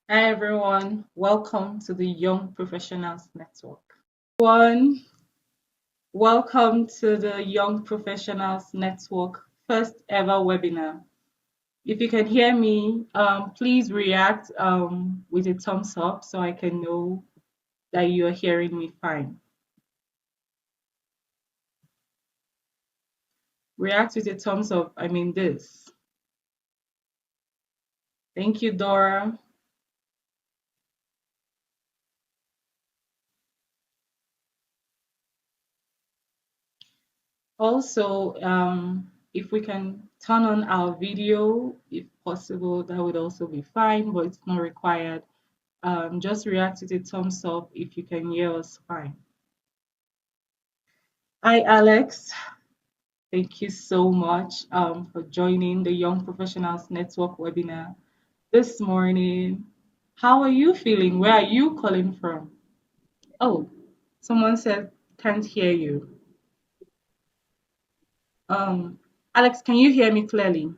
Hi everyone, welcome to the Young Professionals Network. One, welcome to the Young Professionals Network first ever webinar. If you can hear me, please react with a thumbs up so I can know that you're hearing me fine. React with a thumbs up, I mean this. Thank you, Dora. Also, if we can turn on our video, if possible, that would also be fine, but it's not required. Just react with a thumbs up if you can hear us fine. Hi, Alex. Thank you so much for joining the Young Professionals Network webinar this morning. How are you feeling? Where are you calling from? Oh, someone said can't hear you. Um, Alex, can you hear me clearly?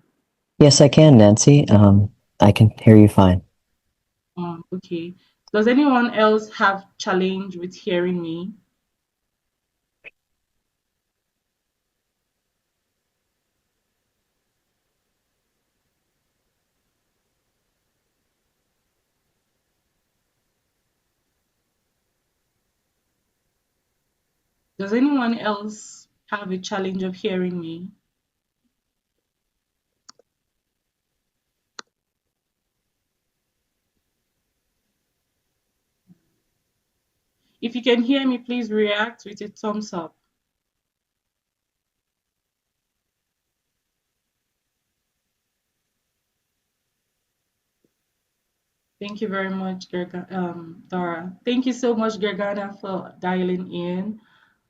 Yes, I can, Nancy. I can hear you fine. Okay. Does anyone else have challenge with hearing me? Does anyone else have a challenge of hearing me? If you can hear me, please react with a thumbs up. Thank you very much, Dara. Thank you so much, Gergana, for dialing in.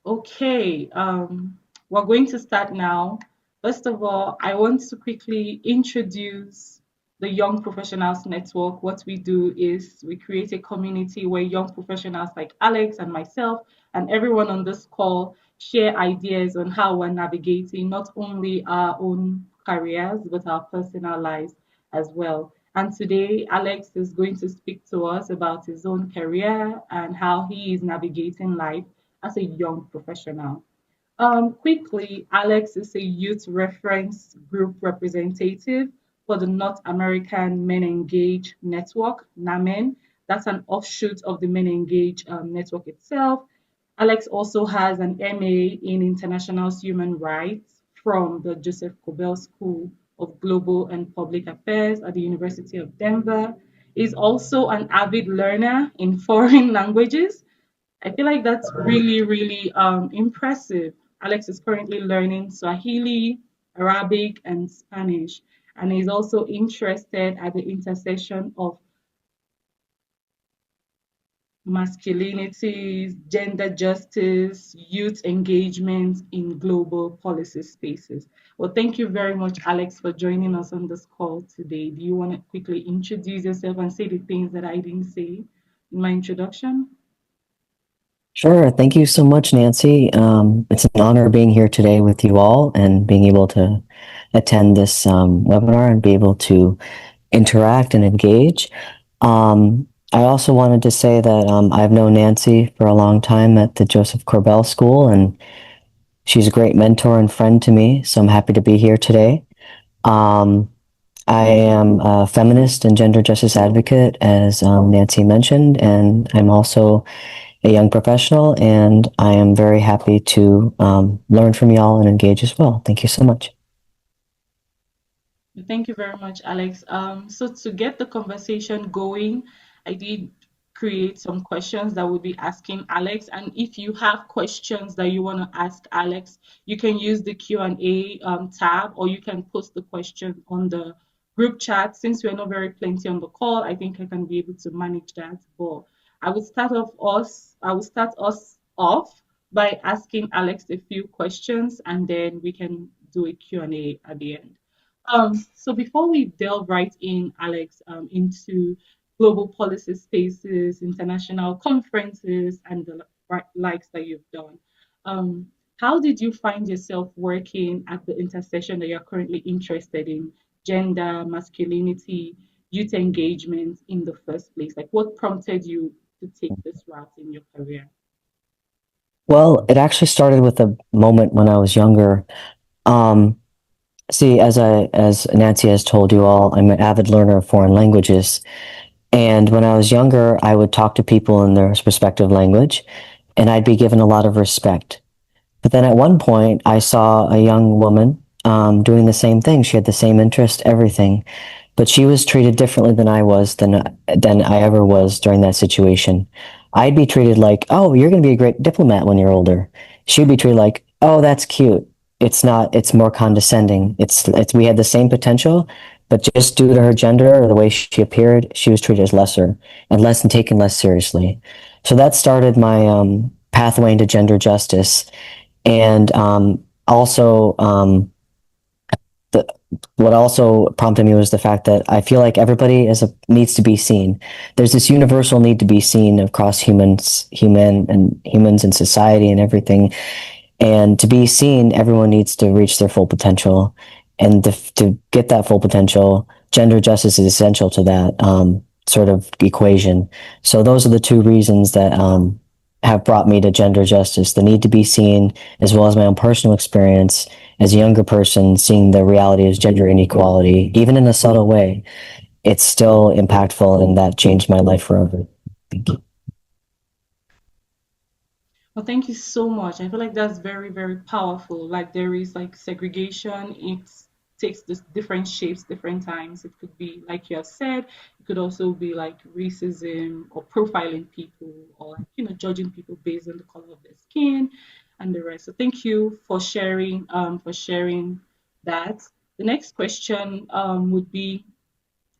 Okay, we're going to start now. First of all, I want to quickly introduce the Young Professionals Network. What we do is we create a community where young professionals like Alex and myself and everyone on this call share ideas on how we're navigating not only our own careers but our personal lives as well. And today, Alex is going to speak to us about his own career and how he is navigating life as a young professional. Quickly, Alex is a youth reference group representative for the North American Men Engage Network, NAMEN. That's an offshoot of the Men Engage network itself. Alex also has an MA in International Human Rights from the Joseph Cobell School of Global and Public Affairs at the University of Denver. He's also an avid learner in foreign languages. I feel like that's really, really impressive. Alex is currently learning Swahili, Arabic, and Spanish, and he's also interested at the intersection of masculinities, gender justice, youth engagement in global policy spaces. Well, thank you very much, Alex, for joining us on this call today. Do you want to quickly introduce yourself and say the things that I didn't say in my introduction? Sure. Thank you so much, Nancy. It's an honor being here today with you all and being able to attend this webinar and be able to interact and engage. I also wanted to say that I've known Nancy for a long time at the Joseph Corbell School, and she's a great mentor and friend to me. So I'm happy to be here today. Um, I am a feminist and gender justice advocate, as Nancy mentioned, and I'm also a young professional, and I am very happy to learn from y'all and engage as well. Thank you so much. Thank you very much, Alex. So to get the conversation going, I did create some questions that we'll be asking Alex. And if you have questions that you want to ask Alex, you can use the Q&A tab, or you can post the question on the group chat. Since we're not very plenty on the call, I think I can be able to manage that. But I will start us off by asking Alex a few questions, and then we can do a Q&A at the end. So before we delve right in, Alex, into global policy spaces, international conferences, and the likes that you've done, um, how did you find yourself working at the intersection that you're currently interested in, gender, masculinity, youth engagement in the first place? Like, what prompted you to take this route in your career? Well, it actually started with a moment when I was younger. Um, See, as Nancy has told you all, I'm an avid learner of foreign languages. And when I was younger, I would talk to people in their respective language, and I'd be given a lot of respect. But then at one point, I saw a young woman doing the same thing. She had the same interest, everything, but she was treated differently than I was than I ever was during that situation. I'd be treated like, "Oh, you're going to be a great diplomat when you're older." She'd be treated like, "Oh, that's cute." It's not. It's more condescending. It's. We had the same potential, but just due to her gender or the way she appeared, she was treated as lesser and less and taken less seriously. So that started my pathway into gender justice, and also the what also prompted me was the fact that I feel like everybody needs to be seen. There's this universal need to be seen across humans and society and everything. And to be seen, everyone needs to reach their full potential. And to get that full potential, gender justice is essential to that sort of equation. So those are the two reasons that have brought me to gender justice: the need to be seen, as well as my own personal experience as a younger person, seeing the reality of gender inequality, even in a subtle way. It's still impactful, and that changed my life forever. Thank you. Well, thank you so much. I feel like that's very, very powerful. Like there is like segregation, it takes this different shapes, different times. It could be like you have said, it could also be like racism or profiling people or like, judging people based on the color of their skin and the rest. So thank you for sharing that. The next question would be,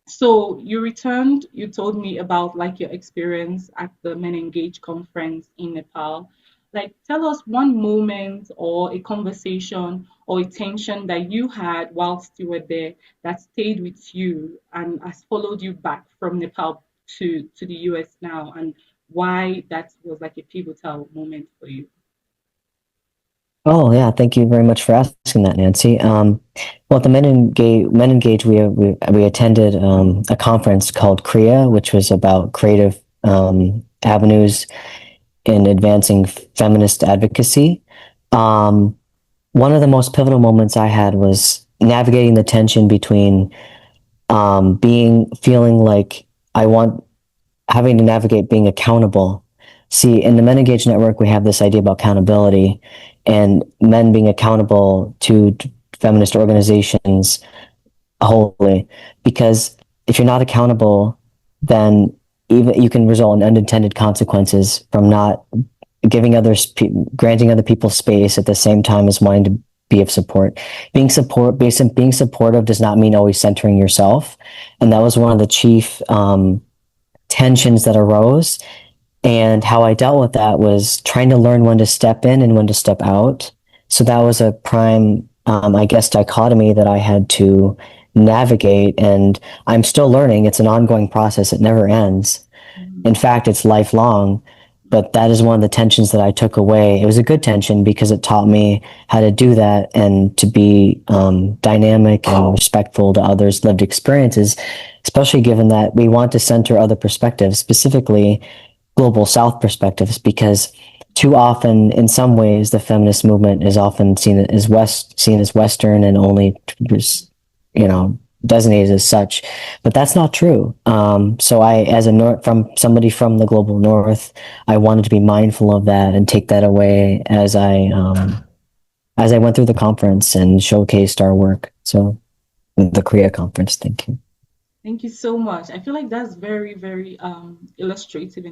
so you returned, you told me about like your experience at the Men Engage conference in Nepal. Like tell us one moment or a conversation or a tension that you had whilst you were there that stayed with you and has followed you back from Nepal to the US now, and why that was like a pivotal moment for you. Oh yeah, thank you very much for asking that, Nancy. Well, at the Men Engage, we attended a conference called CREA, which was about creative avenues in advancing feminist advocacy. Um, One of the most pivotal moments I had was navigating the tension between being feeling like I want having to navigate being accountable. See, in the Men Engaged Network, we have this idea about accountability and men being accountable to feminist organizations wholly. Because if you're not accountable, then even you can result in unintended consequences from not granting other people space at the same time as wanting to be of support. Being supportive does not mean always centering yourself, and that was one of the chief tensions that arose. And how I dealt with that was trying to learn when to step in and when to step out. So that was a prime, I guess, dichotomy that I had to navigate. And I'm still learning. It's an ongoing process, it never ends. In Mhm. fact, it's lifelong. But that is one of the tensions that I took away. It was a good tension because it taught me how to do that and to be dynamic and respectful to others' lived experiences, especially given that we want to center other perspectives, specifically global South perspectives, because too often, in some ways, the feminist movement is often seen as Western and only, you know, designated as such, but that's not true. So as from somebody from the global North, I wanted to be mindful of that and take that away as I went through the conference and showcased our work. So the Korea conference, thank you. Thank you so much. I feel like that's very, very illustrative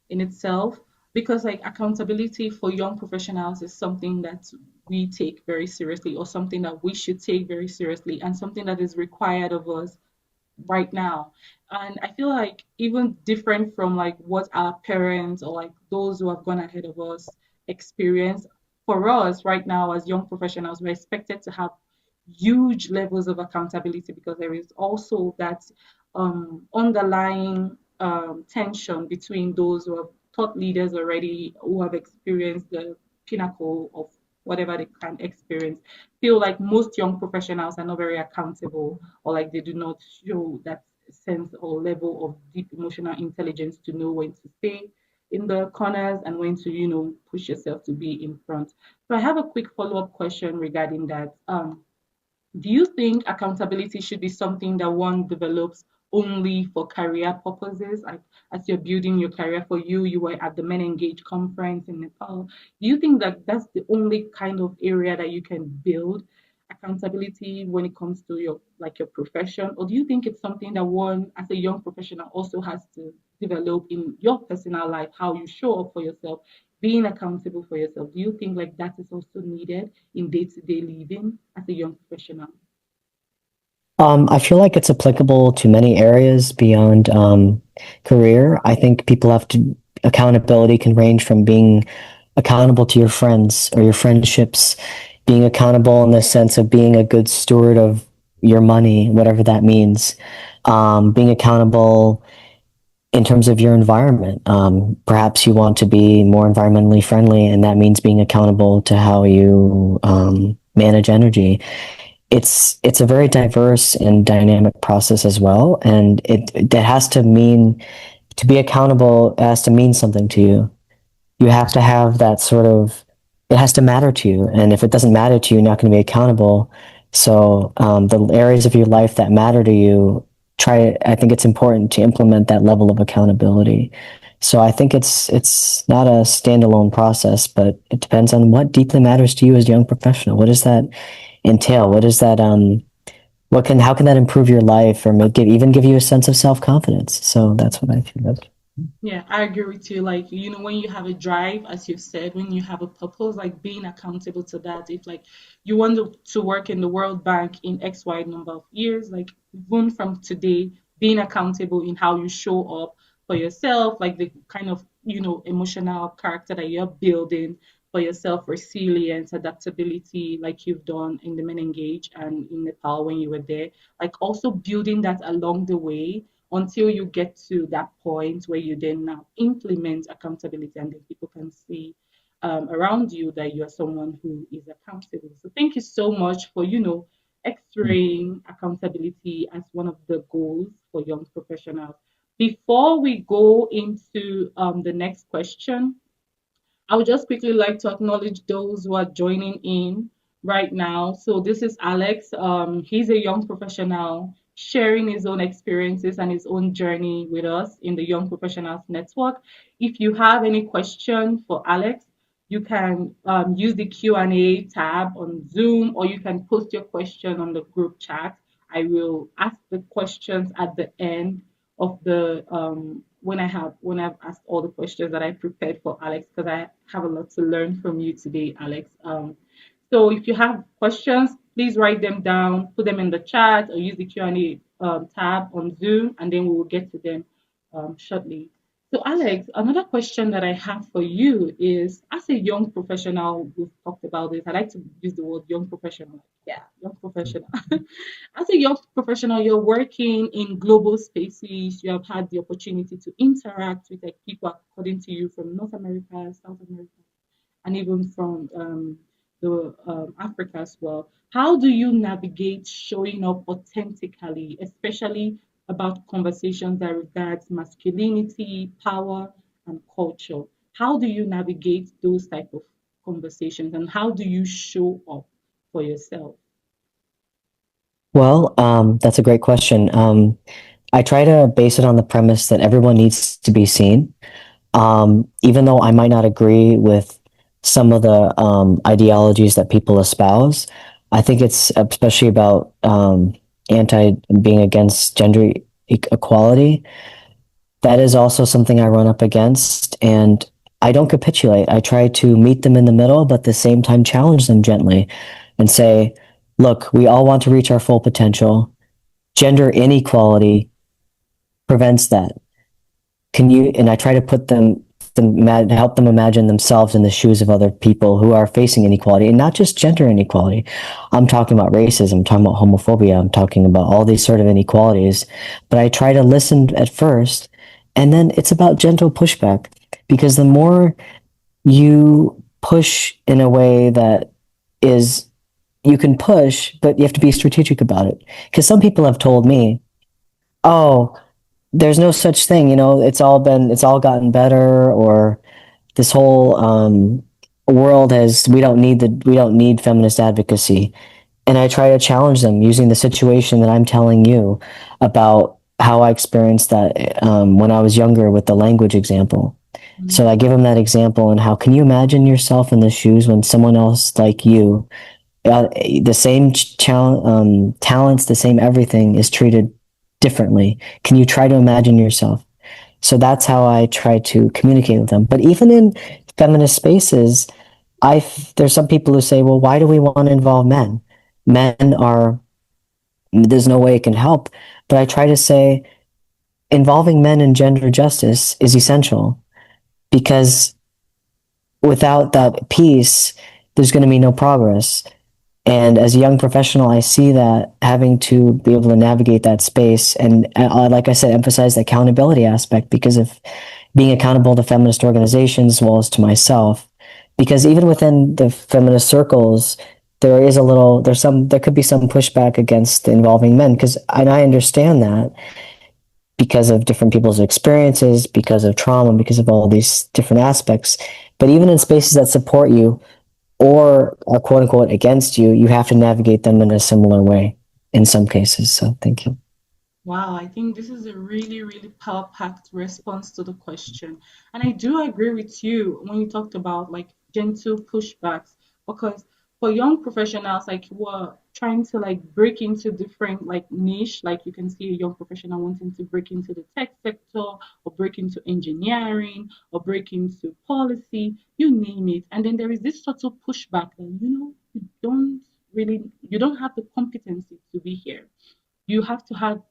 in itself, because like accountability for young professionals is something that we take very seriously, or something that we should take very seriously, and something that is required of us right now. And I feel like even different from like what our parents or like those who have gone ahead of us experience, for us right now as young professionals, we're expected to have huge levels of accountability, because there is also that underlying tension between those who have thought leaders already, who have experienced the pinnacle of whatever they can experience, feel like most young professionals are not very accountable, or like they do not show that sense or level of deep emotional intelligence to know when to stay in the corners and when to, push yourself to be in front. So I have a quick follow-up question regarding that. Do you think accountability should be something that one develops only for career purposes? Like as you're building your career for you, you were at the Men Engage conference in Nepal. Do you think that that's the only kind of area that you can build accountability when it comes to your profession? Or do you think it's something that one as a young professional also has to develop in your personal life, how you show up for yourself, being accountable for yourself? Do you think like that is also needed in day-to-day living as a young professional? I feel like it's applicable to many areas beyond career. I think people have to, accountability can range from being accountable to your friends or your friendships, being accountable in the sense of being a good steward of your money, whatever that means, being accountable in terms of your environment. Perhaps you want to be more environmentally friendly, and that means being accountable to how you manage energy. It's a very diverse and dynamic process as well, and it that has to mean, to be accountable, it has to mean something to you. You have to have that sort of, it has to matter to you, and if it doesn't matter to you, you're not going to be accountable. So the areas of your life that matter to you, try, I think it's important to implement that level of accountability. So I think it's not a standalone process, but it depends on what deeply matters to you as a young professional. What does that entail? What does that what can, how can that improve your life or make it even give you a sense of self-confidence? So that's what I feel of. Yeah, I agree with you. Like, when you have a drive, as you've said, when you have a purpose, like being accountable to that. If like you want to work in the World Bank in XY number of years, like even from today, being accountable in how you show up for yourself, like the kind of, emotional character that you're building for yourself, resilience, adaptability, like you've done in the Men Engage and in Nepal when you were there, like also building that along the way until you get to that point where you then now implement accountability and then people can see around you that you're someone who is accountable. So thank you so much for, x-raying accountability as one of the goals for young professionals. Before we go into the next question, I would just quickly like to acknowledge those who are joining in right now. So this is Alex. He's a young professional sharing his own experiences and his own journey with us in the Young Professionals Network. If you have any question for Alex, you can use the Q&A tab on Zoom, or you can post your question on the group chat. I will ask the questions at the end of the when I've asked all the questions that I prepared for Alex, because I have a lot to learn from you today, Alex. So if you have questions, please write them down, put them in the chat, or use the Q&A tab on Zoom, and then we will get to them shortly. So Alex, another question that I have for you is, as a young professional, we've talked about this. I like to use the word young professional. Yeah, young professional. As a young professional, you're working in global spaces. You have had the opportunity to interact with like people according to you from North America, South America, and even from the Africa as well. How do you navigate showing up authentically, especially about conversations that regards masculinity, power, and culture? How do you navigate those type of conversations, and how do you show up for yourself? Well, that's a great question. I try to base it on the premise that everyone needs to be seen. Even though I might not agree with some of the ideologies that people espouse, I think it's especially about anti being against gender equality. That is also something I run up against, and I don't capitulate. I try to meet them in the middle, but at the same time challenge them gently and say, look, we all want to reach our full potential. Gender inequality prevents that. Can you, and I try to put help them imagine themselves in the shoes of other people who are facing inequality, and not just gender inequality. I'm talking about racism, I'm talking about homophobia, I'm talking about all these sort of inequalities. But I try to listen at first, and then it's about gentle pushback, because the more you push in a way that is, you can push, but you have to be strategic about it. Because some people have told me, oh, there's no such thing, it's all gotten better, or this whole world has we don't need feminist advocacy. And I try to challenge them using the situation that I'm telling you about how I experienced that when I was younger with the language example. So I give them that example, and how can you imagine yourself in the shoes when someone else like you, the same talents, the same everything is treated differently? Can you try to imagine yourself? So that's how I try to communicate with them. But even in feminist spaces, there's some people who say, well, why do we want to involve men? Men are, there's no way it can help. But I try to say involving men in gender justice is essential, because without that piece, there's going to be no progress. And as a young professional, I see that having to be able to navigate that space, and like I said, emphasize the accountability aspect, because of being accountable to feminist organizations as well as to myself. Because even within the feminist circles, there could be some pushback against involving men. And I understand that because of different people's experiences, because of trauma, because of all these different aspects. But even in spaces that support you or are quote unquote against you, you have to navigate them in a similar way in some cases. So thank you. Wow, I think this is a really, really power-packed response to the question. And I do agree with you when you talked about like gentle pushbacks, because for young professionals, like who are trying to like break into different like niche, like you can see a young professional wanting to break into the tech sector or break into engineering or break into policy, you name it. And then there is this sort of pushback that, you don't have the competency to be here. You have to have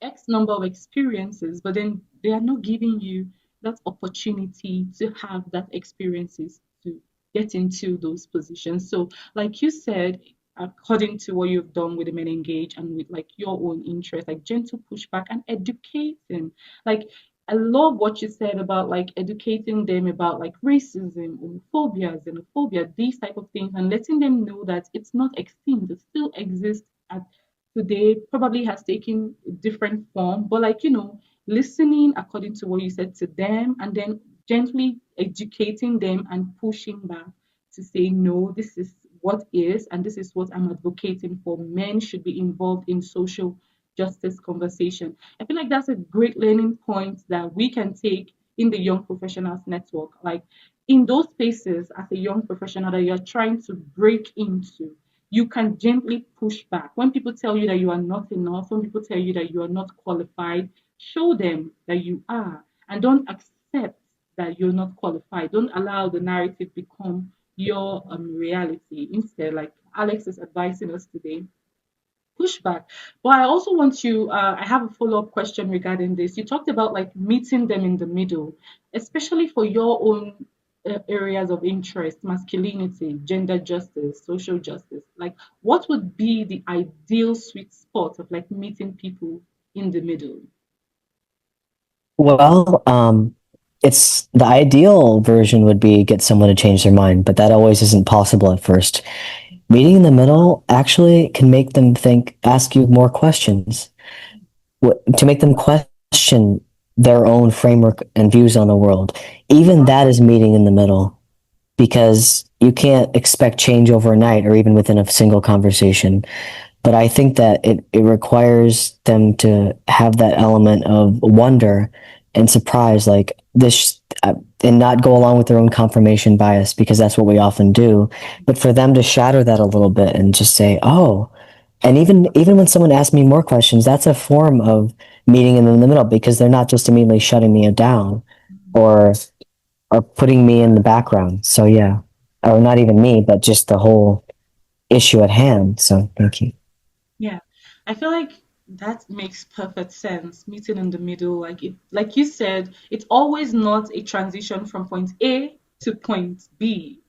X number of experiences, but then they are not giving you that opportunity to have that experiences to get into those positions. So, like you said, according to what you've done with the Men Engage and with like your own interest, like gentle pushback and educating. Like I love what you said about like educating them about like racism, homophobia, xenophobia, these type of things, and letting them know that it's not extinct, it still exists at today, probably has taken a different form, but like, listening according to what you said to them and then gently educating them and pushing back to say, no, this is what is, and this is what I'm advocating for. Men should be involved in social justice conversation. I feel like that's a great learning point that we can take in the Young Professionals Network. Like in those spaces, as a young professional that you're trying to break into, you can gently push back. When people tell you that you are not enough, when people tell you that you are not qualified, show them that you are, and don't accept that you're not qualified. Don't allow the narrative become your reality. Instead, like Alex is advising us today, pushback. But I also want you, I have a follow-up question regarding this. You talked about like meeting them in the middle, especially for your own areas of interest, masculinity, gender justice, social justice. Like, what would be the ideal sweet spot of like meeting people in the middle? Well, it's the ideal version would be get someone to change their mind, but that always isn't possible at first. Meeting in the middle actually can make them ask you more questions, to make them question their own framework and views on the world. Even that is meeting in the middle, because you can't expect change overnight or even within a single conversation. But I think that it requires them to have that element of wonder and surprise, like this, and not go along with their own confirmation bias, because that's what we often do. But for them to shatter that a little bit and just say, oh, and even when someone asks me more questions, that's a form of meeting in the middle, because they're not just immediately shutting me down or putting me in the background. So yeah, or not even me, but just the whole issue at hand. So thank you. Yeah, I feel like that makes perfect sense. Meeting in the middle, like it, like you said, it's always not a transition from point A to point B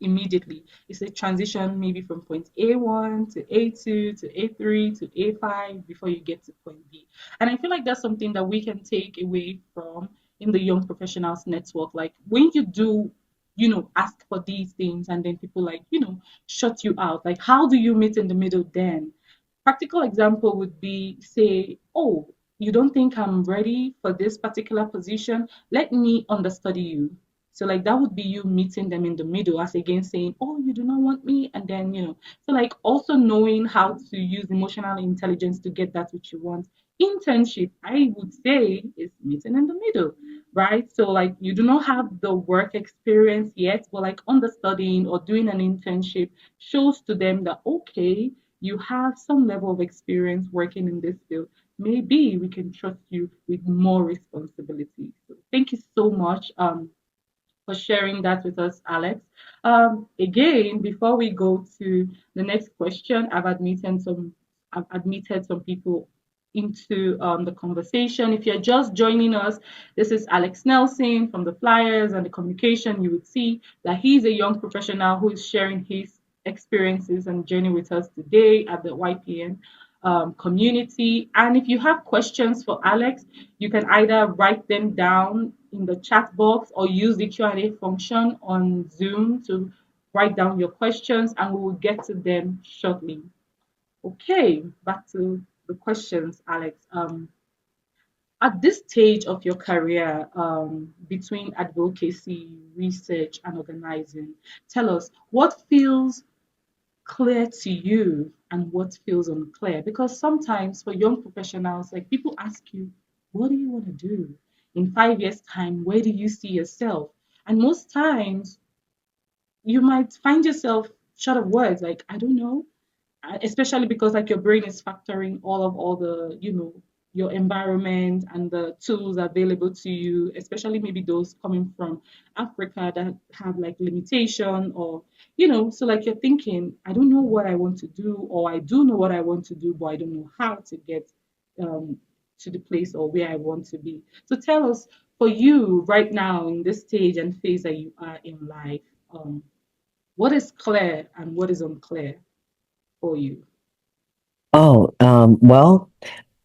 immediately. It's a transition maybe from point A1 to A2 to A3 to A5 before you get to point B. And I feel like that's something that we can take away from in the Young Professionals Network. Like when you do, ask for these things and then people like, shut you out. Like, how do you meet in the middle then? Practical example would be say, oh, you don't think I'm ready for this particular position, let me understudy you. So like that would be you meeting them in the middle as again saying, oh, you do not want me, and then so like also knowing how to use emotional intelligence to get that which you want. Internship, I would say, is meeting in the middle, right? So like you do not have the work experience yet, but like understudying or doing an internship shows to them that okay, you have some level of experience working in this field. Maybe we can trust you with more responsibility. So thank you so much for sharing that with us, Alex. Again, before we go to the next question, I've admitted some people into the conversation. If you're just joining us, this is Alex Nelson from the Flyers and the Communication. You would see that he's a young professional who is sharing his experiences and journey with us today at the YPN community. And if you have questions for Alex, you can either write them down in the chat box or use the Q&A function on Zoom to write down your questions and we will get to them shortly. Okay, back to the questions, Alex. At this stage of your career, between advocacy, research, and organizing, tell us what feels clear to you and what feels unclear, because sometimes for young professionals, like people ask you, what do you want to do in 5 years time? Where do you see yourself? And most times you might find yourself short of words, like I don't know, especially because like your brain is factoring all the your environment and the tools available to you, especially maybe those coming from Africa that have like limitation or so like you're thinking, I don't know what I want to do, or I do know what I want to do, but I don't know how to get um to the place or where I want to be. So tell us, for you right now in this stage and phase that you are in life, what is clear and what is unclear for you? Oh, well,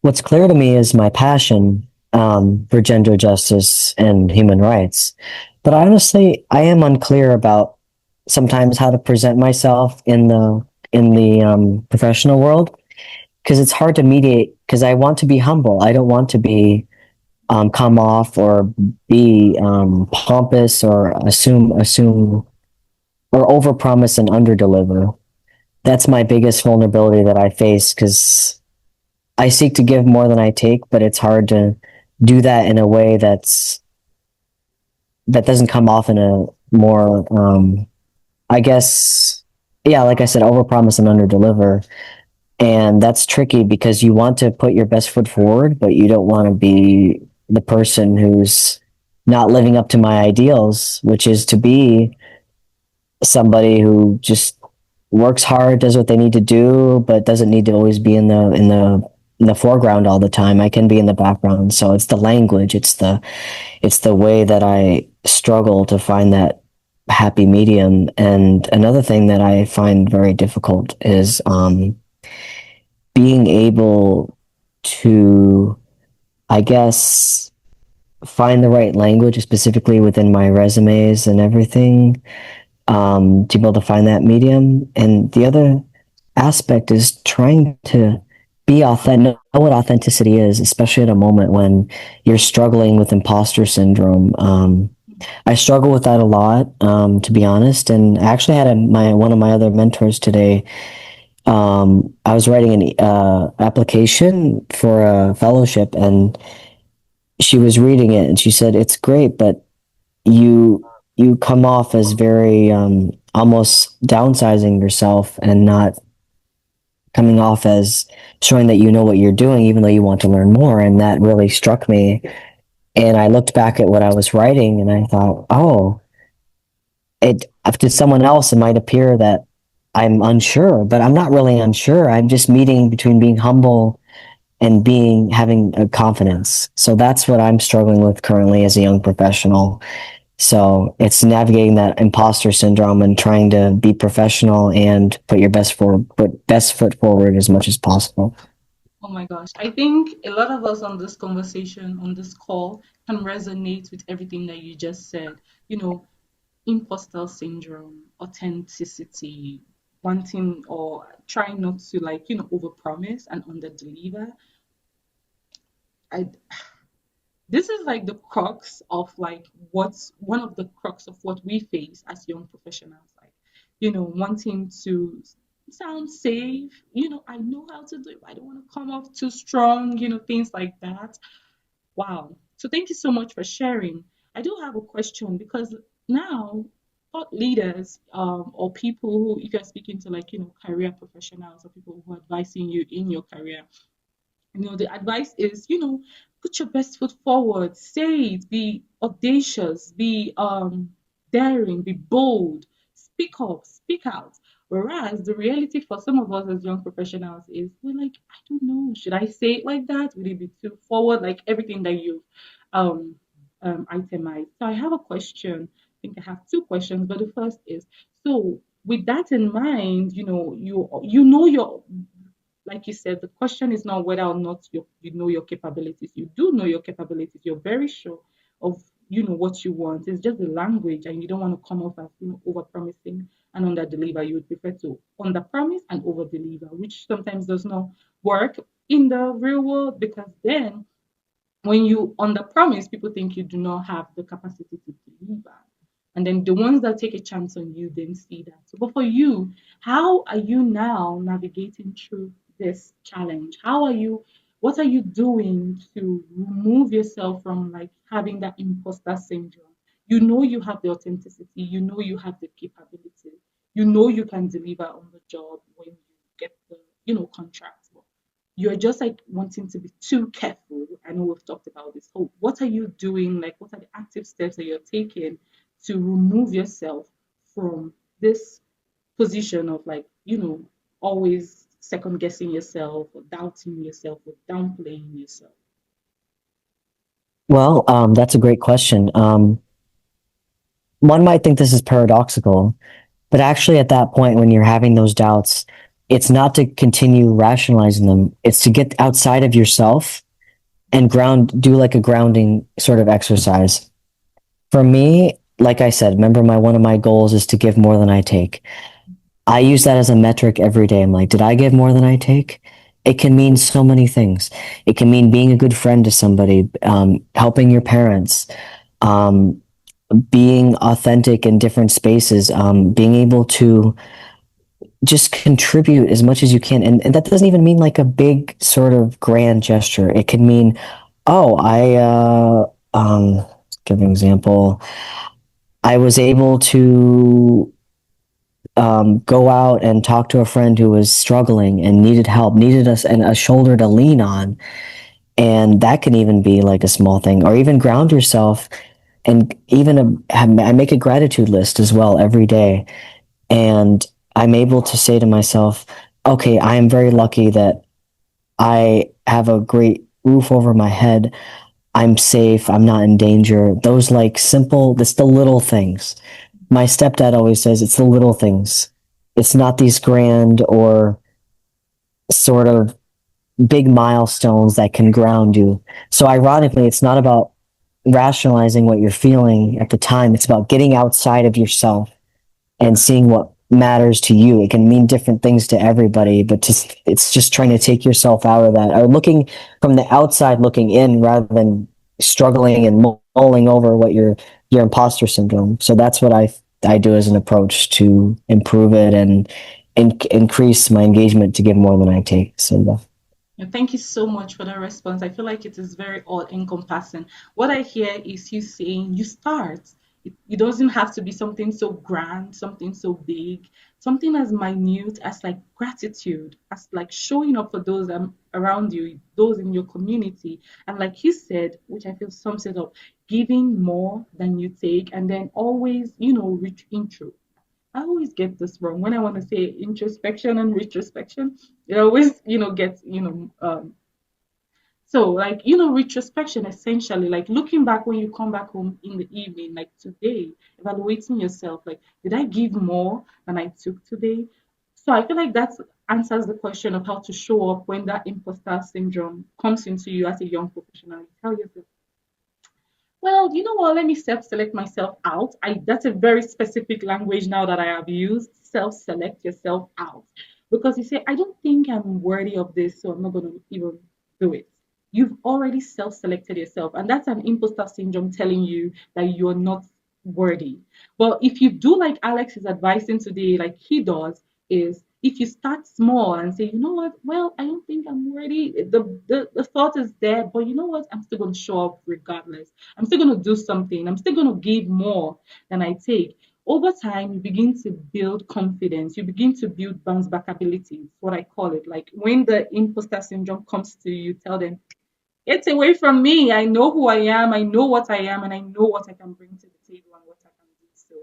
what's clear to me is my passion for gender justice and human rights. But honestly, I am unclear about sometimes how to present myself in the professional world because it's hard to mediate because I want to be humble. I don't want to be come off or be pompous or assume or overpromise and underdeliver. That's my biggest vulnerability that I face because I seek to give more than I take, but it's hard to do that in a way that doesn't come off in a more, I guess, yeah, like I said, overpromise and underdeliver. And that's tricky because you want to put your best foot forward, but you don't want to be the person who's not living up to my ideals, which is to be somebody who just works hard, does what they need to do, but doesn't need to always be in the foreground all the time. I can be in the background. So it's the language, it's the way that I struggle to find that happy medium. And another thing that I find very difficult is being able to, I guess, find the right language specifically within my resumes and everything to be able to find that medium. And the other aspect is trying to be authentic, know what authenticity is, especially at a moment when you're struggling with imposter syndrome. I struggle with that a lot, to be honest. And I actually had my one of my other mentors today. I was writing an application for a fellowship, and she was reading it, and she said, "It's great, but you come off as very almost downsizing yourself and not coming off as showing that you know what you're doing, even though you want to learn more." And that really struck me. And I looked back at what I was writing and I thought, oh, it to someone else, it might appear that I'm unsure, but I'm not really unsure. I'm just meeting between being humble and being having a confidence. So that's what I'm struggling with currently as a young professional. So it's navigating that imposter syndrome and trying to be professional and put your best foot forward as much as possible. Oh my gosh. I think a lot of us on this conversation, on this call, can resonate with everything that you just said. You know, imposter syndrome, authenticity, wanting or trying not to like, overpromise and underdeliver. I this is like the crux of like what's one of the crux of what we face as young professionals, like wanting to sound safe. I know how to do it, I don't want to come off too strong, things like that. Wow. So thank you so much for sharing. I do have a question because now thought leaders, or people who, if you're speaking to like career professionals or people who are advising you in your career, the advice is, put your best foot forward, say it, be audacious, be daring, be bold, speak up, speak out. Whereas the reality for some of us as young professionals is we're like, I don't know, should I say it like that? Will it be too forward? Like everything that you um itemized. So I have a question. I think I have two questions, but the first is, so with that in mind, you know your like you said, the question is not whether or not you know your capabilities. You do know your capabilities. You're very sure of what you want. It's just the language, and you don't want to come off as over promising and under deliver. You would prefer to under promise and over deliver, which sometimes does not work in the real world, because then when you under promise, people think you do not have the capacity to deliver. And then the ones that take a chance on you then see that. So, but for you, how are you now navigating through this challenge? What are you doing to remove yourself from like having that imposter syndrome? You know you have the authenticity, you know you have the capability, you know you can deliver on the job when you get the, contract. You're just like wanting to be too careful. I know we've talked about this. So, what are you doing? Like, what are the active steps that you're taking to remove yourself from this position of like, always second guessing yourself or doubting yourself or downplaying yourself? Well, that's a great question. One might think this is paradoxical, but actually, at that point, when you're having those doubts, it's not to continue rationalizing them. It's to get outside of yourself and do like a grounding sort of exercise. For me, like I said, remember one of my goals is to give more than I take. I use that as a metric every day. I'm like, did I give more than I take? It can mean so many things. It can mean being a good friend to somebody, helping your parents, um, being authentic in different spaces, being able to just contribute as much as you can. And that doesn't even mean like a big sort of grand gesture. It can mean, oh, give an example. I was able to go out and talk to a friend who was struggling and needed help, needed us and a shoulder to lean on. And that can even be like a small thing, or even ground yourself. And even I make a gratitude list as well every day. And I'm able to say to myself, okay, I am very lucky that I have a great roof over my head. I'm safe. I'm not in danger. Those like simple, it's the little things. My stepdad always says it's the little things. It's not these grand or sort of big milestones that can ground you. So ironically, it's not about rationalizing what you're feeling at the time. It's about getting outside of yourself and seeing what matters to you. It can mean different things to everybody, but it's just trying to take yourself out of that, or looking from the outside looking in rather than struggling and mulling over what your imposter syndrome. So that's what I do as an approach to improve it and increase my engagement to give more than I take. So Yeah, thank you so much for that response. I feel like it is very all encompassing. What I hear is you saying you start. It doesn't have to be something so grand, something so big, something as minute as like gratitude, as like showing up for those around you, those in your community. And like you said, which I feel sums it up, giving more than you take, and then always, reach intro. I always get this wrong when I want to say introspection and retrospection. It always, gets, so like, retrospection essentially, like looking back when you come back home in the evening, like today, evaluating yourself, like, did I give more than I took today? So I feel like that answers the question of how to show up when that imposter syndrome comes into you as a young professional. You tell yourself, well, you know what? Let me self-select myself out. That's a very specific language now that I have used. Self-select yourself out. Because you say, I don't think I'm worthy of this, so I'm not gonna even do it. you've already self-selected yourself, and that's an imposter syndrome telling you that you're not worthy. But if you do like Alex is advising today, like he does, is if you start small and say, you know what, well, I don't think I'm ready. The thought is there, but you know what, I'm still going to show up regardless. I'm still going to do something. I'm still going to give more than I take. Over time, you begin to build confidence. You begin to build bounce back abilities, what I call it. Like when the imposter syndrome comes to you, tell them, it's away from me. I know who I am. I know what I am, and I know what I can bring to the table and what I can do. So,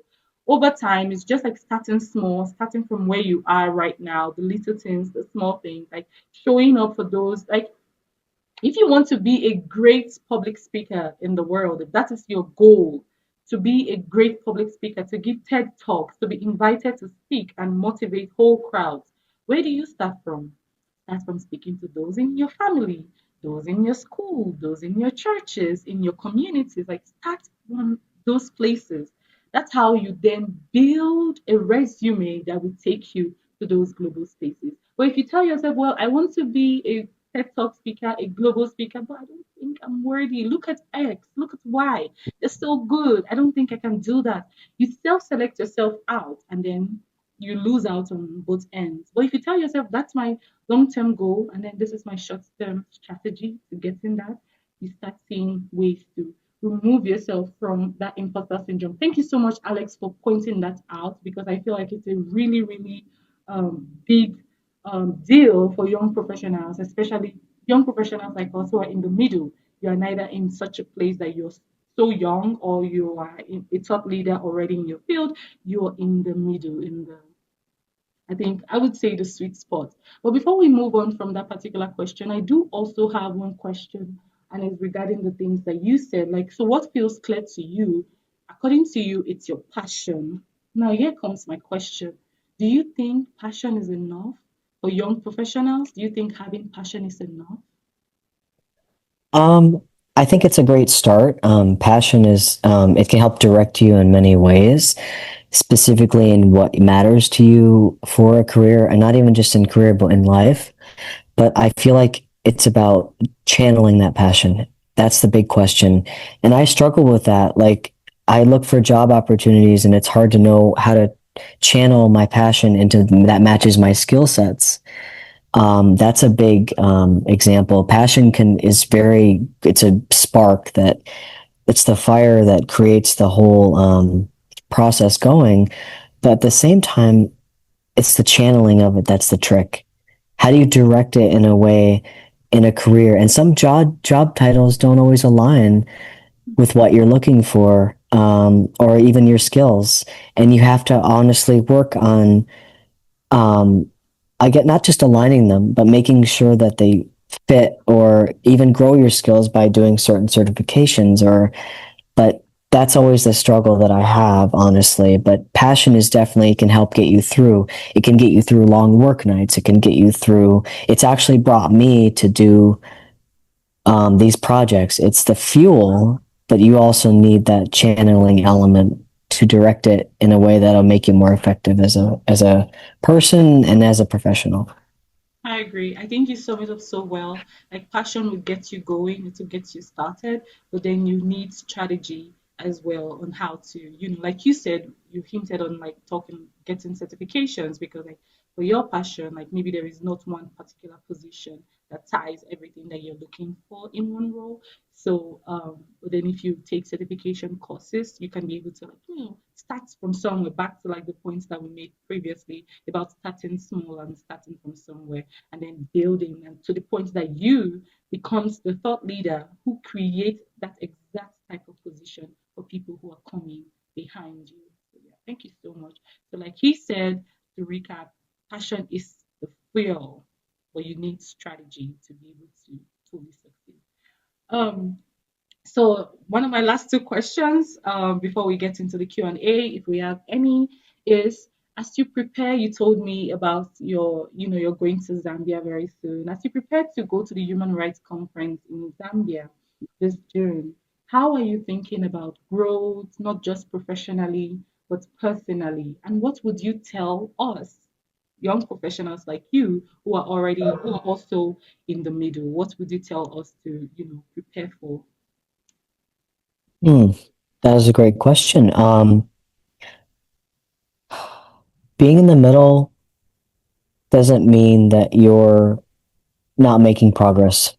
over time, it's just like starting small, starting from where you are right now, the little things, the small things, like showing up for those. Like, if you want to be a great public speaker in the world, if that is your goal, to be a great public speaker, to give TED Talks, to be invited to speak and motivate whole crowds, where do you start from? Start from speaking to those in your family, those in your school, those in your churches, in your communities. Like start from those places. That's how you then build a resume that will take you to those global spaces. But if you tell yourself, well, I want to be a TED Talk speaker, a global speaker, but I don't think I'm worthy. Look at X, look at Y. They're so good. I don't think I can do that. You self select yourself out and then you lose out on both ends. But if you tell yourself, that's my long term goal, and then this is my short term strategy to getting that, you start seeing ways to remove yourself from that imposter syndrome. Thank you so much, Alex, for pointing that out because I feel like it's a really, really big deal for young professionals, especially young professionals like us who are in the middle. You are neither in such a place that you're so young or you are a top leader already in your field, you're in the middle, in the I think I would say the sweet spot. But before we move on from that particular question, I do also have one question, and it's regarding the things that you said. Like, so what feels clear to you? According to you, it's your passion. Now, here comes my question. Do you think passion is enough for young professionals? Do you think having passion is enough? Um, I think it's a great start. Passion is, it can help direct you in many ways, specifically in what matters to you for a career, and not even just in career, but in life. But I feel like it's about channeling that passion. That's the big question. And I struggle with that. Like, I look for job opportunities, and it's hard to know how to channel my passion into that matches my skill sets. That's a big example. Passion can is very. It's a spark that it's the fire that creates the whole process going. But at the same time, it's the channeling of it that's the trick. How do you direct it in a way in a career? And some job titles don't always align with what you're looking for, or even your skills. And you have to honestly work on um, I get not just aligning them, but making sure that they fit or even grow your skills by doing certain certifications or, but that's always the struggle that I have, honestly. But passion is definitely can help get you through. It can get you through long work nights. It can get you through. It's actually brought me to do these projects. It's the fuel, but you also need that channeling element to direct it in a way that'll make you more effective as a person and as a professional. I agree. I think you sum it up so well. Like passion will get you going, it will get you started, but then you need strategy as well on how to, like you said, you hinted on like talking, getting certifications because like for your passion, like maybe there is not one particular position that ties everything that you're looking for in one role. So, but then if you take certification courses, you can be able to like, start from somewhere back to like the points that we made previously about starting small and starting from somewhere and then building and to the point that you becomes the thought leader who creates that exact type of position for people who are coming behind you. So yeah, thank you so much. So like he said, to recap, passion is the fuel, but you need strategy to be able to fully succeed. Um, so one of my last two questions before we get into the Q&A, if we have any, is as you prepare, you told me about you're going to Zambia very soon. As you prepare to go to the Human Rights Conference in Zambia this June, how are you thinking about growth, not just professionally, but personally? And what would you tell us, young professionals like you who are also in the middle? What would you tell us to, prepare for? Hmm, that is a great question. Being in the middle doesn't mean that you're not making progress.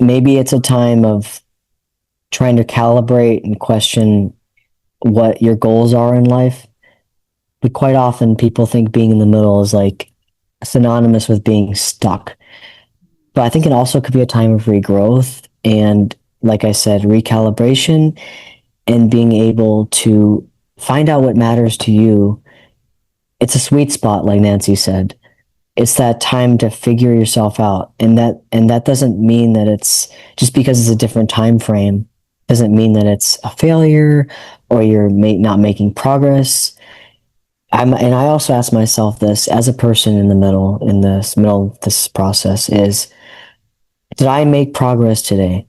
Maybe it's a time of trying to calibrate and question what your goals are in life. But quite often, people think being in the middle is like synonymous with being stuck. But I think it also could be a time of regrowth and, like I said, recalibration and being able to find out what matters to you. It's a sweet spot, like Nancy said. It's that time to figure yourself out, and that doesn't mean that it's just because it's a different time frame doesn't mean that it's a failure or you're not making progress. And I also ask myself this as a person in this middle of this process is, did I make progress today?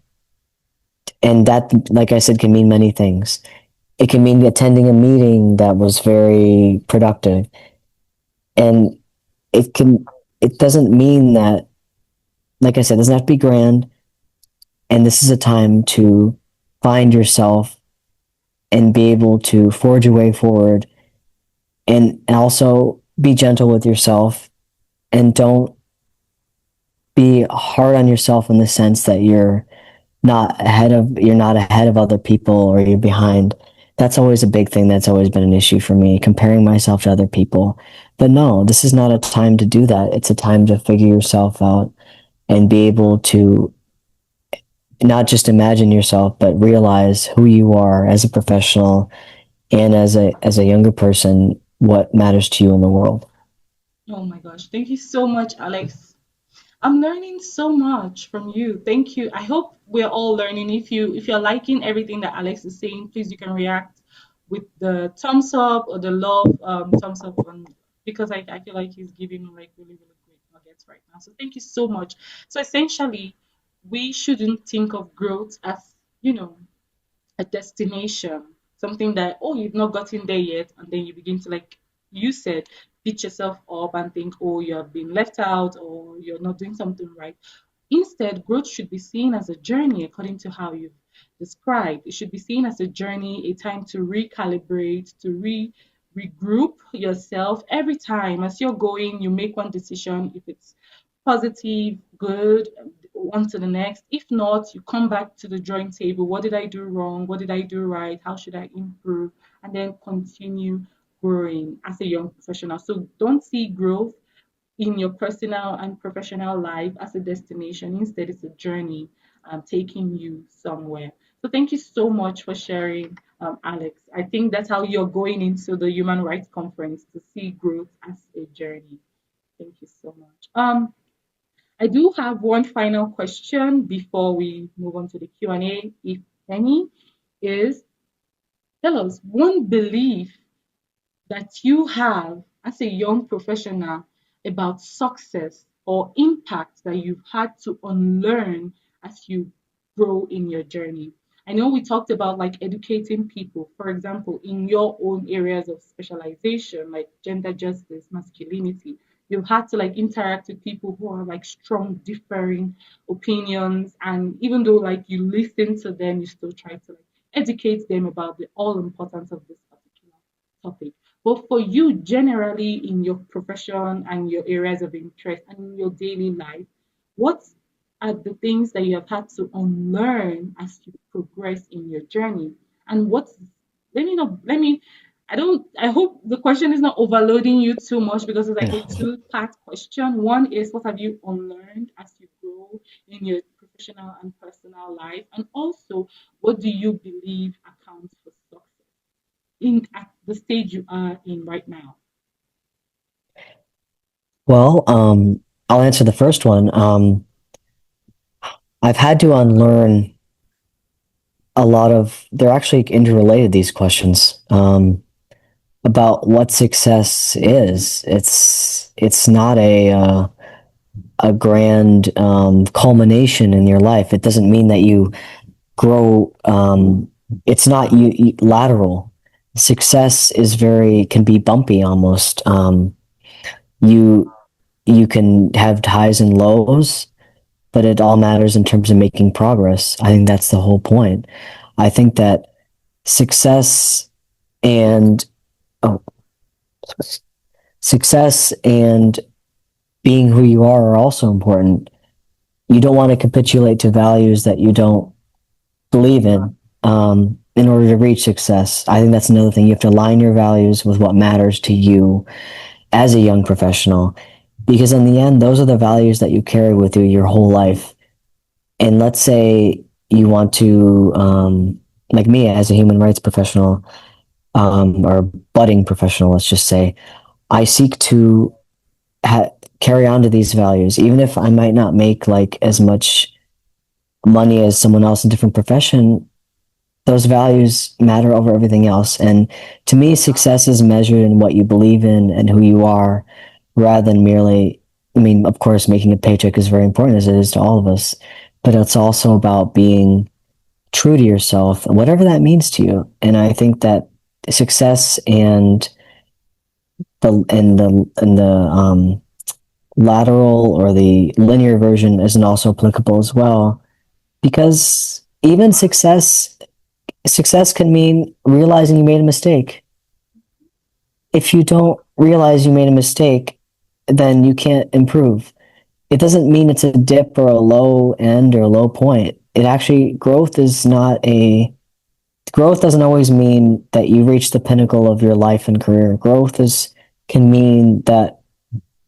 And that, like I said, can mean many things. It can mean attending a meeting that was very productive. And it can, it doesn't mean that, like I said, it doesn't have to be grand. And this is a time to find yourself and be able to forge your way forward and also be gentle with yourself and don't be hard on yourself in the sense that you're not ahead of other people or you're behind. That's always a big thing that's always been an issue for me, comparing myself to other people. But no, this is not a time to do that. It's a time to figure yourself out and be able to not just imagine yourself, but realize who you are as a professional and as a younger person, what matters to you in the world. Oh my gosh, thank you so much, Alex. I'm learning so much from you. Thank you. I hope we're all learning. If you're liking everything that Alex is saying, please you can react with the thumbs up or the love thumbs up on, because I feel like he's giving me like really, really great nuggets right now. So thank you so much. So essentially, we shouldn't think of growth as, you know, a destination, something that, oh, you've not gotten there yet, and then you begin to, like you said, beat yourself up and think, oh, you have been left out or you're not doing something right. Instead, growth should be seen as a journey, according to how you've described. It should be seen as a journey, a time to recalibrate, to regroup yourself. Every time as you're going, you make one decision. If it's positive, good, on to the next. If not, you come back to the drawing table. What did I do wrong? What did I do right? How should I improve? And then continue growing as a young professional. So don't see growth in your personal and professional life as a destination. Instead, it's a journey taking you somewhere. So thank you so much for sharing, Alex. I think that's how you're going into the Human Rights Conference, to see growth as a journey. Thank you so much. I do have one final question before we move on to the Q&A, if any, is, tell us one belief that you have as a young professional about success or impact that you've had to unlearn as you grow in your journey. I know we talked about like educating people, for example, in your own areas of specialization, like gender justice, masculinity. You've had to like interact with people who are like strong, differing opinions. And even though like you listen to them, you still try to like educate them about the all importance of this particular topic. But for you, generally in your profession and your areas of interest and in your daily life, what are the things that you have had to unlearn as you progress in your journey? And what's, let me know, let me, I hope the question is not overloading you too much, because it's like a two-part question. One is, what have you unlearned as you grow in your professional and personal life? And also, what do you believe accounts for success in at the stage you are in right now? Well, I'll answer the first one. I've had to unlearn a lot of, they're actually interrelated, these questions, about what success is. It's not a grand, culmination in your life. It doesn't mean that you grow, it's not lateral. Success is can be bumpy almost. You you can have highs and lows, but it all matters in terms of making progress. I think that's the whole point. I think that success and oh, success and being who you are also important. You don't want to capitulate to values that you don't believe in order to reach success. I think that's another thing. You have to align your values with what matters to you as a young professional, because in the end, those are the values that you carry with you your whole life. And let's say you want to, like me as a human rights professional, or budding professional, let's just say, I seek to carry on to these values, even if I might not make like as much money as someone else in a different profession. Those values matter over everything else. And to me, success is measured in what you believe in and who you are, rather than merely, I mean, of course, making a paycheck is very important as it is to all of us, but it's also about being true to yourself, whatever that means to you. And I think that success and the lateral or the linear version isn't also applicable as well, because even success can mean realizing you made a mistake. If you don't realize you made a mistake, then you can't improve. It doesn't mean it's a dip or a low end or a low point. It actually, growth doesn't always mean that you reach the pinnacle of your life and career. Can mean that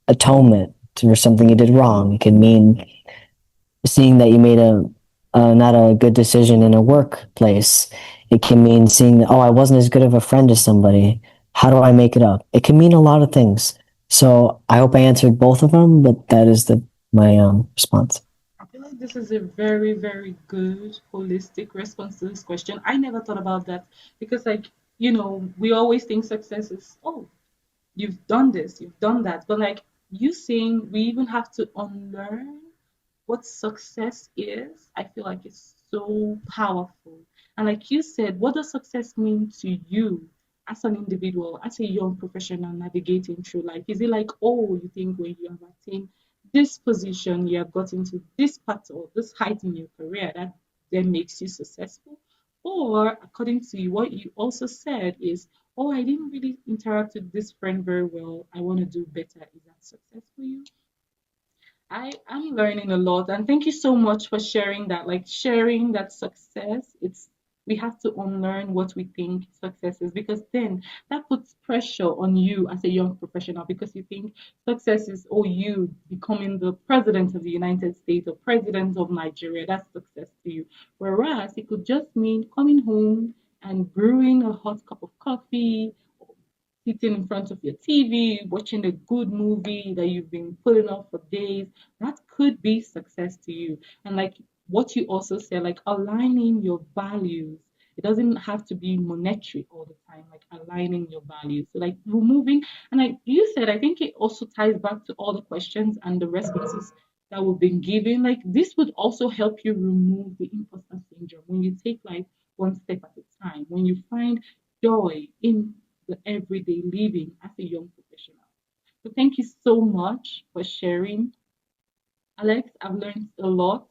atonement for something you did wrong. It can mean seeing that you made not a good decision in a workplace. It can mean seeing, oh, I wasn't as good of a friend as somebody. How do I make it up? It can mean a lot of things. So I hope I answered both of them, but that is my response. I feel like this is a very, very good holistic response to this question. I never thought about that because, like, we always think success is, oh, you've done this, you've done that. But, like, you saying we even have to unlearn what success is, I feel like it's so powerful. And like you said, what does success mean to you as an individual, as a young professional navigating through life? Is it like, oh, you think when you have attained this position, you have gotten to this part or this height in your career, that then makes you successful? Or according to what you also said is, oh, I didn't really interact with this friend very well. I want to do better. Is that success for you? I'm learning a lot, and thank you so much for sharing that. Like sharing that success, we have to unlearn what we think success is, because then that puts pressure on you as a young professional, because you think success is, oh, you becoming the president of the United States or president of Nigeria. That's success to you. Whereas it could just mean coming home and brewing a hot cup of coffee, sitting in front of your TV, watching a good movie that you've been putting off for days, that could be success to you. And like what you also said, like aligning your values. It doesn't have to be monetary all the time, like aligning your values. So like removing, and like you said, I think it also ties back to all the questions and the responses that we've been given. Like this would also help you remove the imposter syndrome when you take life one step at a time, when you find joy in the everyday living as a young professional. So thank you so much for sharing. Alex, I've learned a lot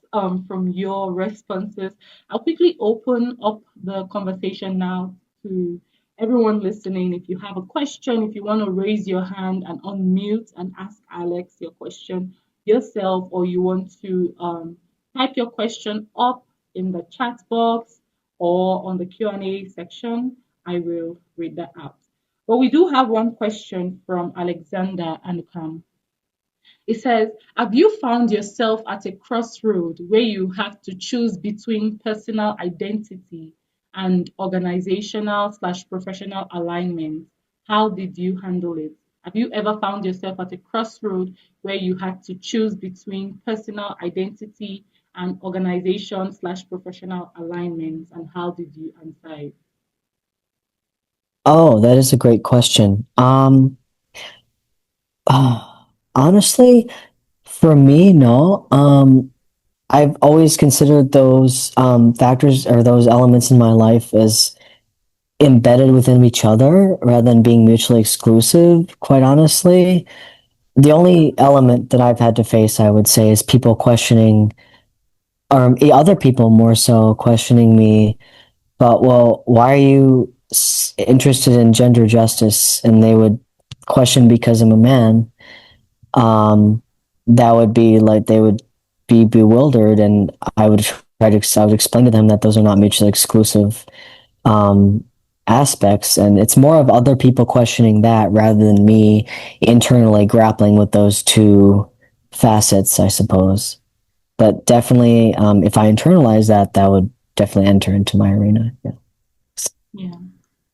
from your responses. I'll quickly open up the conversation now to everyone listening. If you have a question, if you want to raise your hand and unmute and ask Alex your question yourself, or you want to type your question up in the chat box or on the Q&A section, I will read that out. But we do have one question from Alexander Anukam. It says, have you found yourself at a crossroad where you have to choose between personal identity and organizational slash professional alignment? How did you handle it? Have you ever found yourself at a crossroad where you had to choose between personal identity and organization slash professional alignment, and how did you answer it? Oh, that is a great question. Honestly, for me, no. I've always considered those factors or those elements in my life as embedded within each other rather than being mutually exclusive, quite honestly. the only element that I've had to face, I would say, is people questioning, or other people more so questioning me about, well, why are you interested in gender justice? And they would question because I'm a man. Um, that would be like they would be bewildered, and I would explain to them that those are not mutually exclusive um, aspects, and it's more of other people questioning that rather than me internally grappling with those two facets, I suppose. But definitely, if I internalize that, that would definitely enter into my arena. Yeah. Yeah.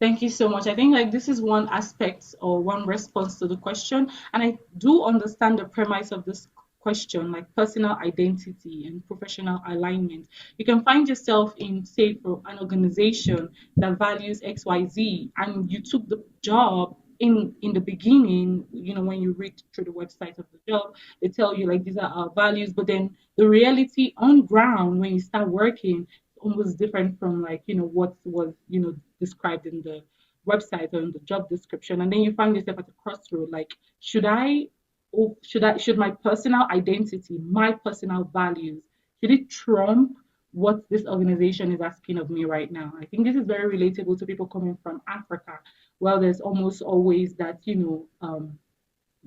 Thank you so much. I think like this is one aspect or one response to the question, and I do understand the premise of this question, like personal identity and professional alignment. You can find yourself in, say, for an organization that values XYZ, and you took the job in the beginning, when you read through the website of the job, they tell you like these are our values, but then the reality on ground when you start working almost different from like what was described in the website or in the job description, and then you find yourself at a crossroad like should I or should my personal identity, my personal values, should it trump what this organization is asking of me right now? I think this is very relatable to people coming from Africa. Well, there's almost always that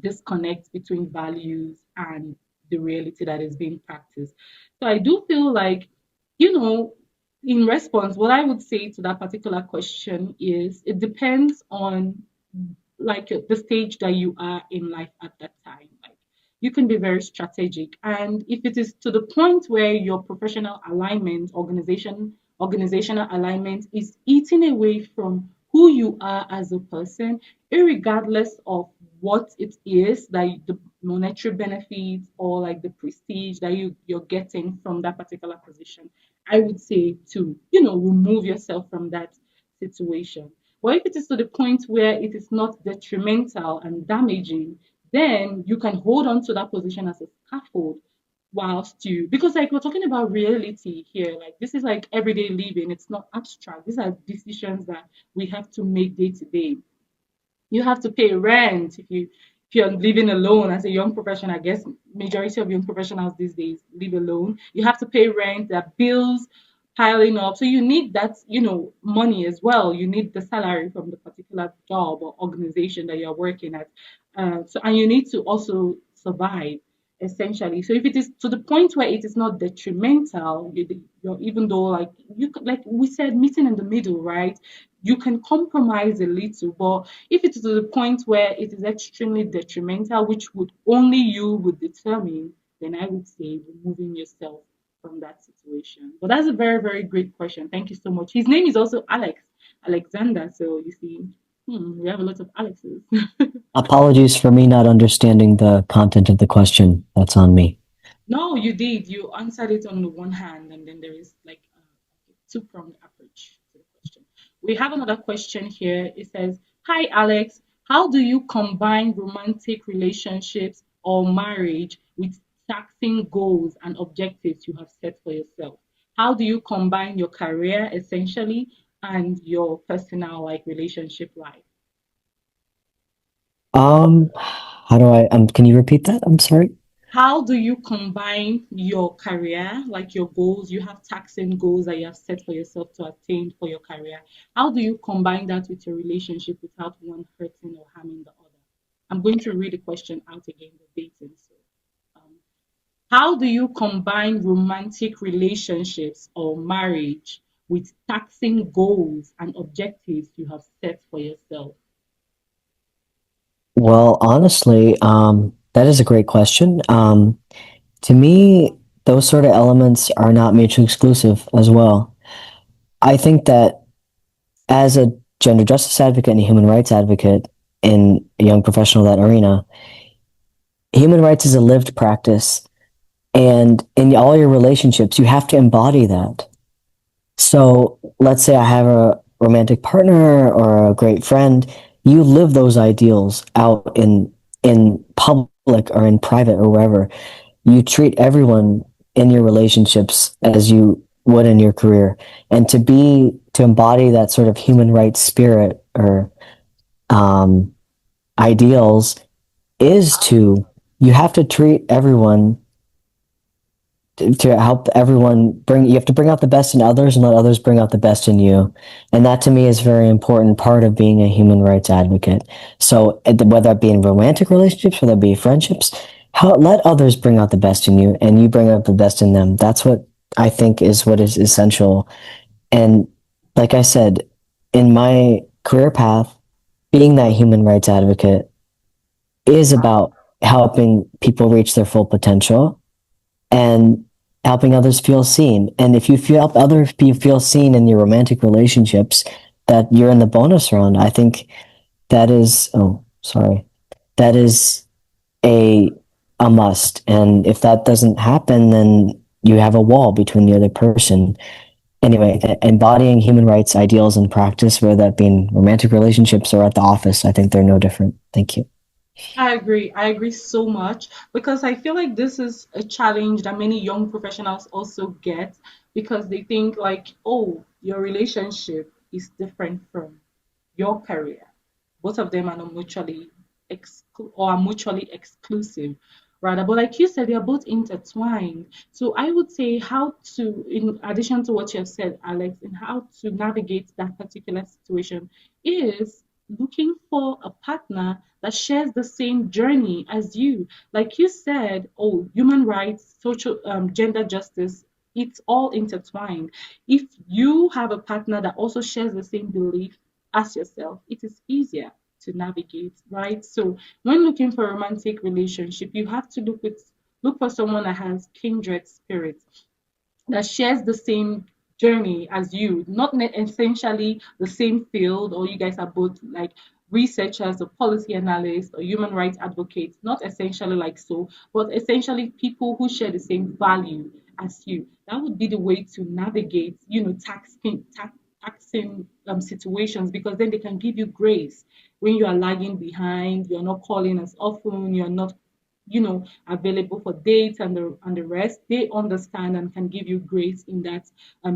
disconnect between values and the reality that is being practiced. So I do feel like, you know, in response, what I would say to that particular question is it depends on like the stage that you are in life at that time. Like you can be very strategic. And if it is to the point where your professional alignment, organizational alignment is eating away from who you are as a person, regardless of what it is that the monetary benefits or like the prestige that you're getting from that particular position, I would say to remove yourself from that situation. But if it is to the point where it is not detrimental and damaging, then you can hold on to that position as a scaffold whilst you, because like we're talking about reality here, like this is like everyday living, it's not abstract. These are decisions that we have to make day to day. You have to pay rent if you're living alone as a young professional. I guess majority of young professionals these days live alone. You have to pay rent, there are bills piling up, so you need that money as well. You need the salary from the particular job or organization that you're working at, so and you need to also survive essentially. So if it is to the point where it is not detrimental, even though like like we said, meeting in the middle, right? You can compromise a little, but if it is to the point where it is extremely detrimental, which would only you would determine, then I would say removing yourself from that situation. But that's a very, very great question. Thank you so much. His name is also Alexander. So you see, we have a lot of Alexes. Apologies for me not understanding the content of the question. That's on me. No, you did. You answered it on the one hand, and then there is like a two-pronged approach to the question. We have another question here. It says, "Hi, Alex. How do you combine romantic relationships or marriage with taxing goals and objectives you have set for yourself? How do you combine your career essentially and your personal like relationship life?" How do I, can you repeat that? I'm sorry. How do you combine your career, like your goals? You have taxing goals that you have set for yourself to attain for your career. How do you combine that with your relationship without one hurting or harming the other? I'm going to read the question out again verbatim. So, um, how do you combine romantic relationships or marriage with taxing goals and objectives you have set for yourself? Well, honestly, that is a great question. To me, those sort of elements are not mutually exclusive as well. I think that as a gender justice advocate and a human rights advocate in a young professional in that arena, human rights is a lived practice. And in all your relationships, you have to embody that. So let's say I have a romantic partner or a great friend. You live those ideals out in public or in private or wherever. You treat everyone in your relationships as you would in your career. And to embody that sort of human rights spirit or um, ideals is to, you have to treat everyone to help everyone bring, you have to bring out the best in others and let others bring out the best in you. And that to me is a very important part of being a human rights advocate. So whether it be in romantic relationships, whether it be friendships, let others bring out the best in you and you bring out the best in them. That's what I think is what is essential. And like I said, in my career path, being that human rights advocate is about helping people reach their full potential and helping others feel seen. And if you feel help other people feel seen in your romantic relationships, that you're in the bonus round, I think that is, oh, sorry, that is a a must. And if that doesn't happen, then you have a wall between the other person. Anyway, embodying human rights ideals in practice, whether that be in romantic relationships or at the office, I think they're no different. Thank you. I agree. I agree so much because I feel like this is a challenge that many young professionals also get because they think like, oh, your relationship is different from your career. Both of them are not mutually or are mutually exclusive, rather. But like you said, they are both intertwined. So I would say how to, in addition to what you have said, Alex, and how to navigate that particular situation is looking for a partner that shares the same journey as you. Like you said, oh, human rights, social, gender justice, it's all intertwined. If you have a partner that also shares the same belief as yourself, it is easier to navigate, right? So when looking for a romantic relationship, you have to look for someone that has kindred spirits, that shares the same journey as you, not essentially the same field, or you guys are both like researchers or policy analysts or human rights advocates, not essentially like so, but essentially people who share the same value as you. That would be the way to navigate, taxing situations because then they can give you grace when you are lagging behind, you're not calling as often, you're not available for dates and the rest. They understand and can give you grace in that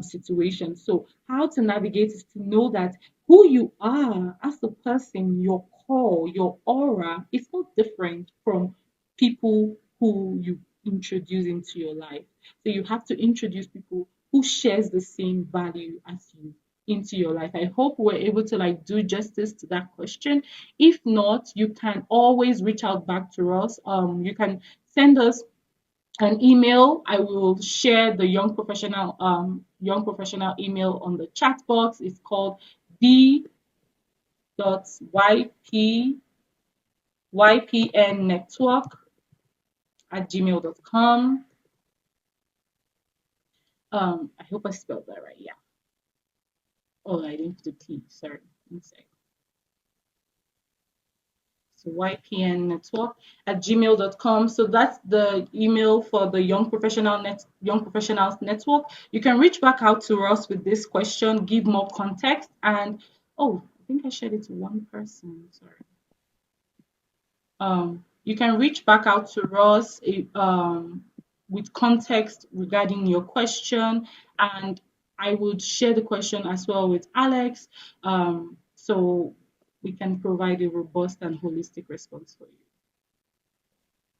situation. So how to navigate is to know that who you are as a person, your core, your aura is not different from people who you introduce into your life. So you have to introduce people who shares the same value as you into your life. I hope we're able to like do justice to that question. If not, you can always reach out back to us. You can send us an email. I will share the young professional email on the chat box. It's called b.ypypnnetwork@gmail.com. I hope I spelled that right. Yeah. Oh, I didn't put the P. Sorry. One sec. So ypnnetwork@gmail.com. So that's the email for the Young Professionals Network. You can reach back out to us with this question, give more context, and oh, I think I shared it to one person. Sorry. You can reach back out to us with context regarding your question, and I would share the question as well with Alex, so we can provide a robust and holistic response for you.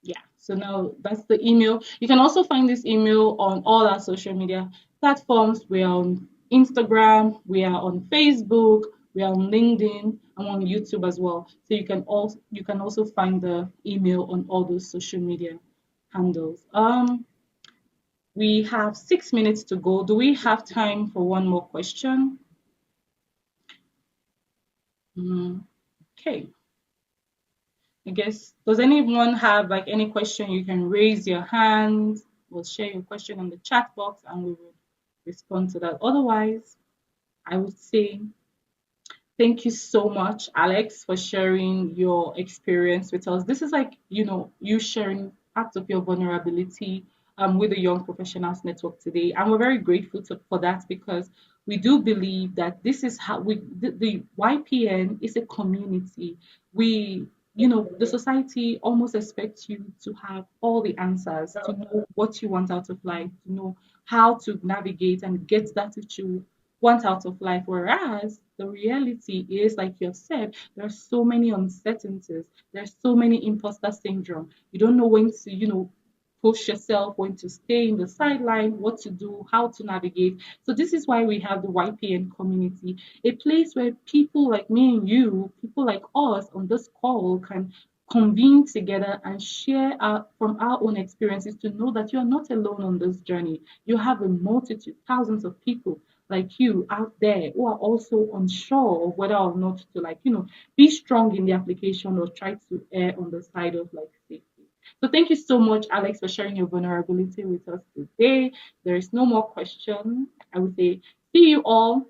Yeah, so now that's the email. You can also find this email on all our social media platforms. We are on Instagram, we are on Facebook, we are on LinkedIn, and on YouTube as well. So you can also find the email on all those social media handles. We have 6 minutes to go. Do we have time for one more question? Okay. I guess, does anyone have like any question? You can raise your hand. We'll share your question on the chat box and we will respond to that. Otherwise, I would say thank you so much, Alex, for sharing your experience with us. This is like, you sharing part of your vulnerability with the Young Professionals Network today. And we're very grateful for that because we do believe that this is how the YPN is a community. The society almost expects you to have all the answers, to know what you want out of life, to know how to navigate and get that which you want out of life. Whereas the reality is, like you have said, there's so many uncertainties. There's so many imposter syndrome. You don't know when to, push yourself, when to stay in the sideline, what to do, how to navigate. So this is why we have the YPN community, a place where people like me and you, people like us on this call can convene together and share from our own experiences to know that you're not alone on this journey. You have a multitude, thousands of people like you out there who are also unsure of whether or not to, like, be strong in the application or try to err on the side of like safety. So thank you so much, Alex, for sharing your vulnerability with us today. There is no more question. I would say see you all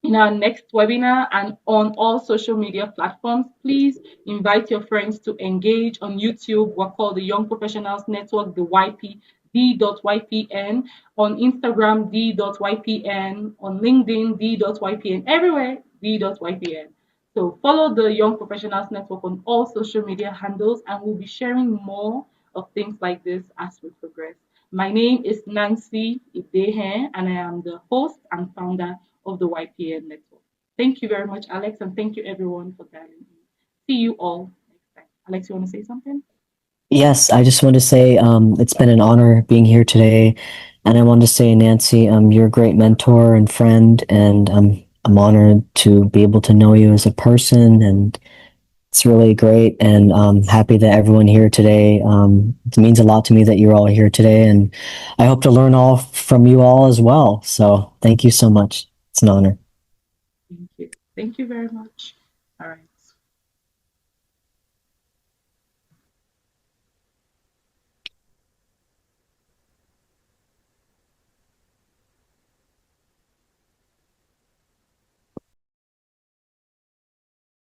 in our next webinar and on all social media platforms. Please invite your friends to engage on YouTube. We're called the Young Professionals Network, the YP, D.YPN, on Instagram, D.YPN, on LinkedIn, D.YPN, everywhere, D.YPN. So follow the Young Professionals Network on all social media handles, and we'll be sharing more of things like this as we progress. My name is Nancy Idehe, and I am the host and founder of the YPN network. Thank you very much, Alex, and thank you everyone for dialing in. See you all next time. Alex, you want to say something? Yes, I just want to say it's been an honor being here today. And I want to say, Nancy, you're a great mentor and friend, and I'm honored to be able to know you as a person. And it's really great. And I'm happy that everyone here today, it means a lot to me that you're all here today. And I hope to learn all from you all as well. So thank you so much. It's an honor. Thank you. Thank you very much. All right.